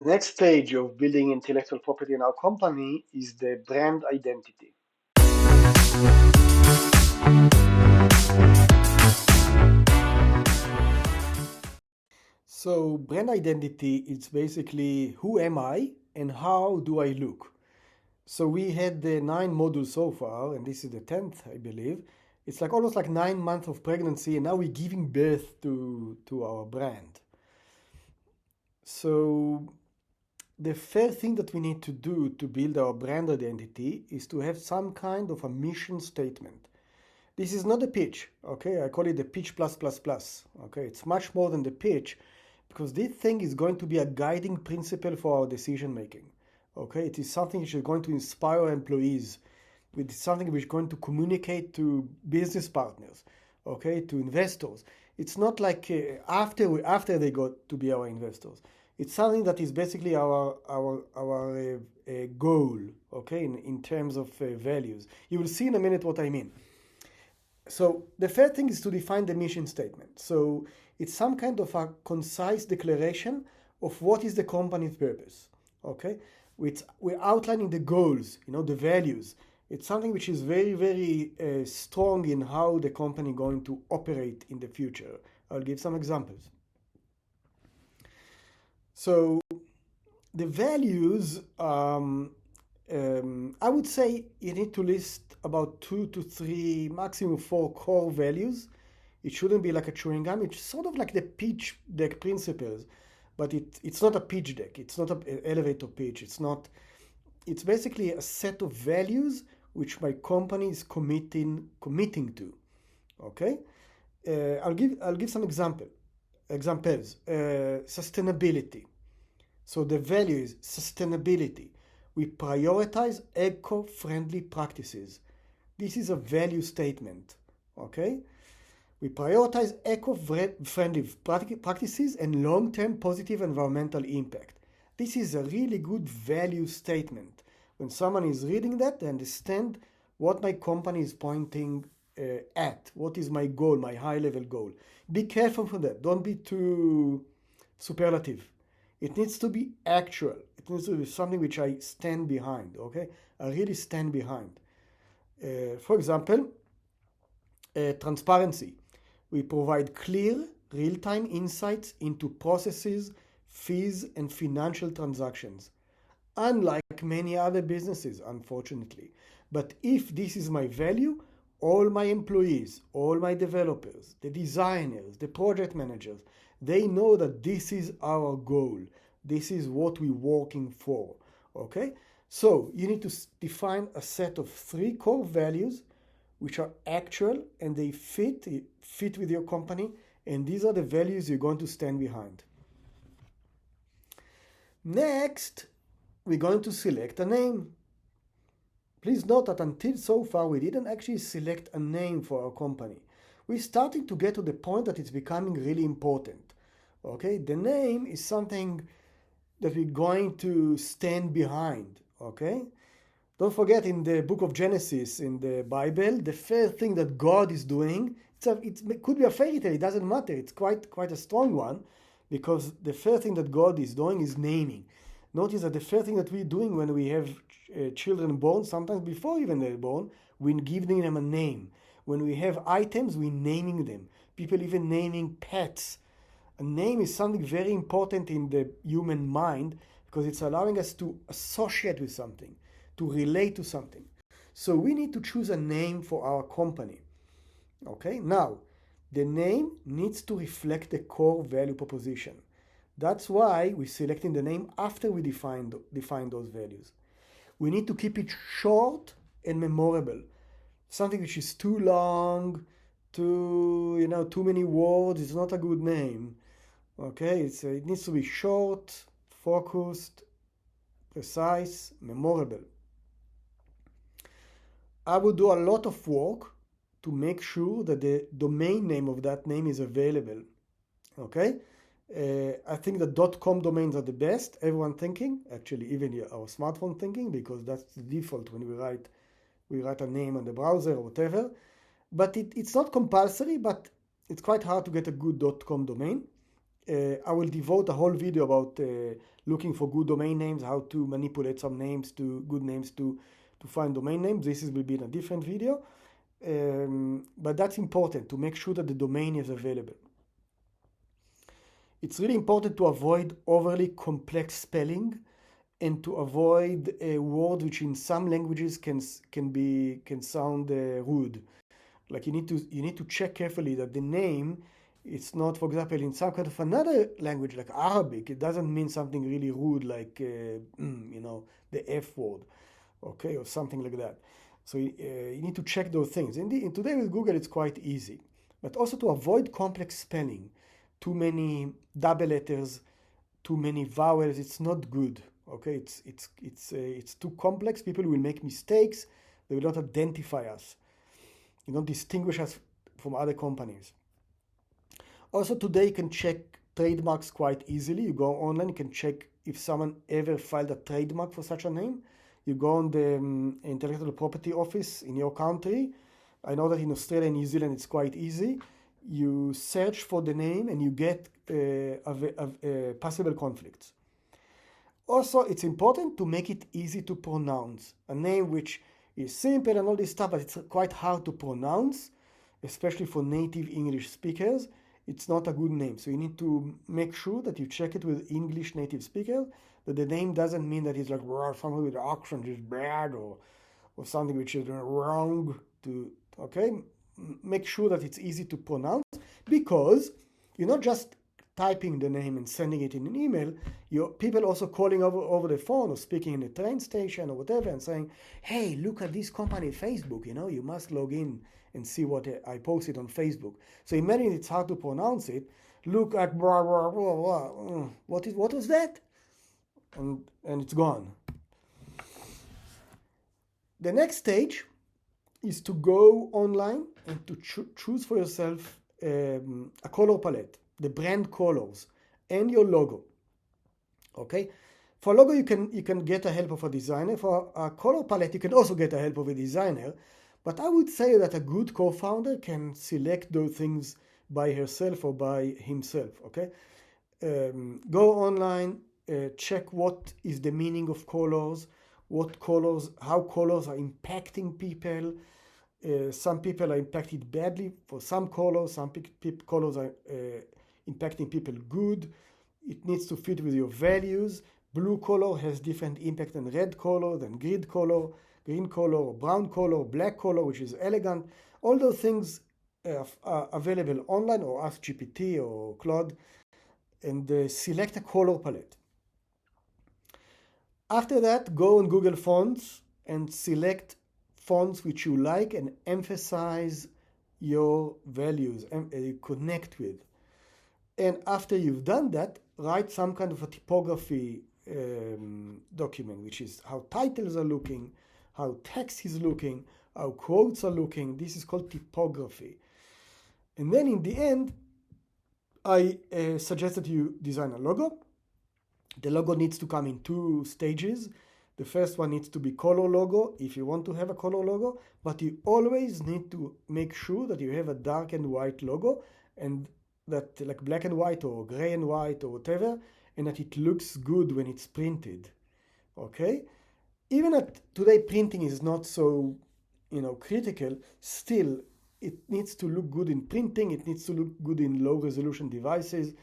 The next stage of building intellectual property in our company is the brand identity. So, brand identity is basically who am I and how do I look? So, we had the 9 modules so far, and this is the 10th, I believe. It's like almost like 9 months of pregnancy, and now we're giving birth to our brand. So, the first thing that we need to do to build our brand identity is to have some kind of a mission statement. This is not a pitch, okay? I call it the pitch plus plus plus, okay? It's much more than the pitch because this thing is going to be a guiding principle for our decision making, okay? It is something which is going to inspire our employees. It's something which is going to communicate to business partners, okay, to investors. It's not like after they got to be our investors. It's something that is basically our goal, okay, in terms of values. You will see in a minute what I mean. So the first thing is to define the mission statement. So it's some kind of a concise declaration of what is the company's purpose. Okay, we're outlining the goals, the values. It's something which is very, very strong in how the company going to operate in the future. I'll give some examples. So the values, I would say you need to list about 2 to 3, maximum 4 core values. It shouldn't be like a chewing gum. It's sort of like the pitch deck principles, but it's not a pitch deck. It's not an elevator pitch. It's not. It's basically a set of values which my company is committing to. Okay, I'll give some examples. Sustainability. So the value is sustainability. We prioritize eco-friendly practices. This is a value statement, okay? We prioritize eco-friendly practices and long-term positive environmental impact. This is a really good value statement. When someone is reading that, they understand what my company is pointing at. What is my goal, my high-level goal. Be careful for that. Don't be too superlative. It needs to be actual. It needs to be something which I stand behind, okay? I really stand behind. For example, transparency. We provide clear, real-time insights into processes, fees, and financial transactions, unlike many other businesses, unfortunately. But if this is my value, all my employees, all my developers, the designers, the project managers, they know that this is our goal. This is what we're working for. Okay? So you need to define a set of 3 core values which are actual and they fit with your company, and these are the values you're going to stand behind. Next, we're going to select a name. Please note that until so far we didn't actually select a name for our company. We're starting to get to the point that it's becoming really important. Okay, the name is something that we're going to stand behind. Okay, don't forget, in the book of Genesis in the Bible, the first thing that God is doing, it could be a fairy tale, it doesn't matter, it's quite a strong one, because the first thing that God is doing is naming. Notice that the first thing that we're doing when we have children born, sometimes before even they're born, we're giving them a name. When we have items, we're naming them. People even naming pets. A name is something very important in the human mind because it's allowing us to associate with something, to relate to something. So we need to choose a name for our company. Okay, now the name needs to reflect the core value proposition. That's why we're selecting the name after we define those values. We need to keep it short and memorable. Something which is too long, too many words, it's not a good name. Okay, it needs to be short, focused, precise, memorable. I would do a lot of work to make sure that the domain name of that name is available. Okay, I think the .com domains are the best. Everyone thinking, actually, even our smartphone thinking, because that's the default when we write a name on the browser or whatever. But it's not compulsory, but it's quite hard to get a good .com domain. I will devote a whole video about looking for good domain names, how to manipulate some names to good names to find domain names. Will be in a different video. But that's important to make sure that the domain is available. It's really important to avoid overly complex spelling and to avoid a word which in some languages can sound rude. Like you need to check carefully that the name, it's not, for example, in some kind of another language like Arabic, it doesn't mean something really rude like the F word, okay, or something like that. So you need to check those things. In today with Google, it's quite easy, but also to avoid complex spelling, too many double letters, too many vowels. It's not good. Okay, it's too complex. People will make mistakes. They will not identify us. You don't distinguish us from other companies. Also, today you can check trademarks quite easily. You go online, you can check if someone ever filed a trademark for such a name. You go on the intellectual property office in your country. I know that in Australia and New Zealand it's quite easy. You search for the name and you get possible conflicts. Also, it's important to make it easy to pronounce. A name which is simple and all this stuff, but it's quite hard to pronounce, especially for native English speakers. It's not a good name. So you need to make sure that you check it with English native speakers, that the name doesn't mean that it's like something with accent is bad or something which is wrong. Okay? Make sure that it's easy to pronounce, because you're not just typing the name and sending it in an email. People also calling over the phone or speaking in a train station or whatever and saying, hey, look at this company Facebook, you must log in and see what I posted on Facebook. So imagine it's hard to pronounce it. Look at blah, blah, blah, blah. What was that? And it's gone. The next stage is to go online and to choose for yourself a color palette, the brand colors, and your logo. Okay, for logo you can get the help of a designer. For a color palette you can also get the help of a designer, but I would say that a good co-founder can select those things by herself or by himself. Okay, go online, check what is the meaning of colors, how colors are impacting people. Some people are impacted badly for some colors. Some colors are impacting people good. It needs to fit with your values. Blue color has different impact than red color, than green color, or brown color, black color, which is elegant. All those things are available online, or ask GPT or Claude, and select a color palette. After that, go on Google Fonts and select fonts which you like and emphasize your values and you connect with. And after you've done that, write some kind of a typography document, which is how titles are looking, how text is looking, how quotes are looking. This is called typography. And then in the end, I suggest that you design a logo. The logo needs to come in 2 stages. The first one needs to be color logo if you want to have a color logo, but you always need to make sure that you have a dark and white logo, and that like black and white or gray and white or whatever, and that it looks good when it's printed. Okay? Even at today printing is not so critical, still it needs to look good in printing, it needs to look good in low resolution devices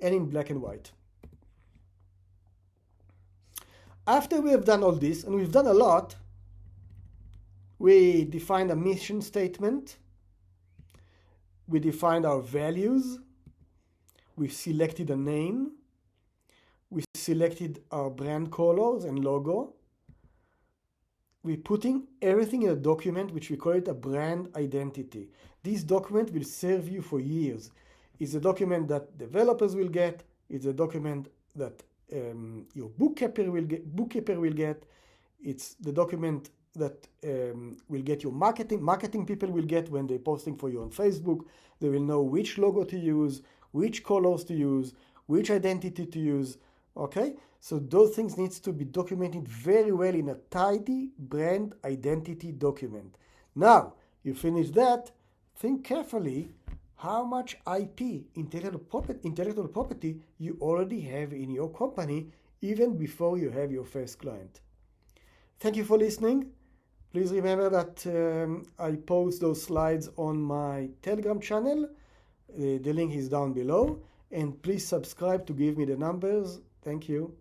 and in black and white. After we have done all this, and we've done a lot, we defined a mission statement, we defined our values, we selected a name, we selected our brand colors and logo, we're putting everything in a document which we call it a brand identity. This document will serve you for years. It's a document that developers will get, it's a document that your bookkeeper will get. It's the document that will get your marketing people will get when they're posting for you on Facebook. They will know which logo to use, which colors to use, which identity to use. Okay, so those things needs to be documented very well in a tidy brand identity document. Now you finish that, think carefully how much IP, intellectual property, you already have in your company even before you have your first client. Thank you for listening. Please remember that I post those slides on my Telegram channel. The link is down below. And please subscribe to give me the numbers. Thank you.